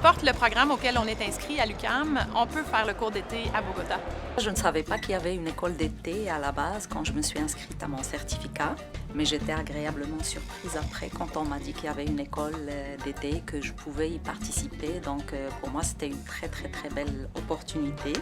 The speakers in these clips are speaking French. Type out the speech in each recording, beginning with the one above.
importe le programme auquel on est inscrit à l'UQAM, on peut faire le cours d'été à Bogota. Je ne savais pas qu'il y avait une école d'été à la base quand je me suis inscrite à mon certificat, mais j'étais agréablement surprise après quand on m'a dit qu'il y avait une école d'été, que je pouvais y participer. Donc pour moi, c'était une très belle opportunité.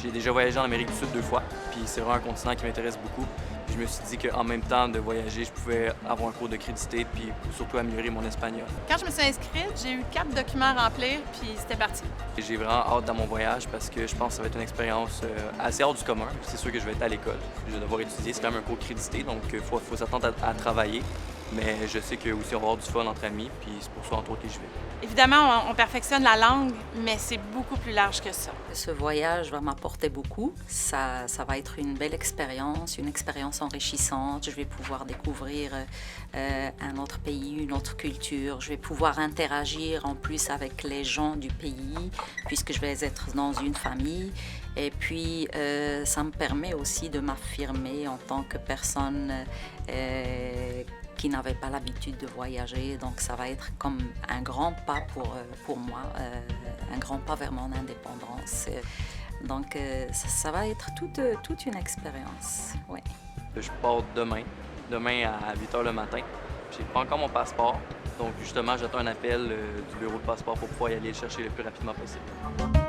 J'ai déjà voyagé en Amérique du Sud 2 fois, puis c'est vraiment un continent qui m'intéresse beaucoup. Puis je me suis dit qu'en même temps de voyager, je pouvais avoir un cours de crédité puis surtout améliorer mon espagnol. Quand je me suis inscrite, j'ai eu 4 documents à remplir, puis c'était parti. J'ai vraiment hâte dans mon voyage parce que je pense que ça va être une expérience assez hors du commun. C'est sûr que je vais être à l'école, je vais devoir étudier, c'est quand même un cours crédité, donc il faut s'attendre à travailler. Mais je sais que aussi on va avoir du fun entre amis, puis c'est pour ça entre autres que je vais. Évidemment, on perfectionne la langue, mais c'est beaucoup plus large que ça. Ce voyage va m'apporter beaucoup. Ça va être une belle expérience, une expérience enrichissante. Je vais pouvoir découvrir un autre pays, une autre culture. Je vais pouvoir interagir en plus avec les gens du pays, puisque je vais être dans une famille. Et puis, ça me permet aussi de m'affirmer en tant que personne qui n'avait pas l'habitude de voyager. Donc ça va être comme un grand pas pour moi, un grand pas vers mon indépendance. Donc ça va être toute une expérience. Ouais. Je pars demain à 8h le matin. J'ai pas encore mon passeport, donc justement j'attends un appel du bureau de passeport pour pouvoir y aller le chercher le plus rapidement possible.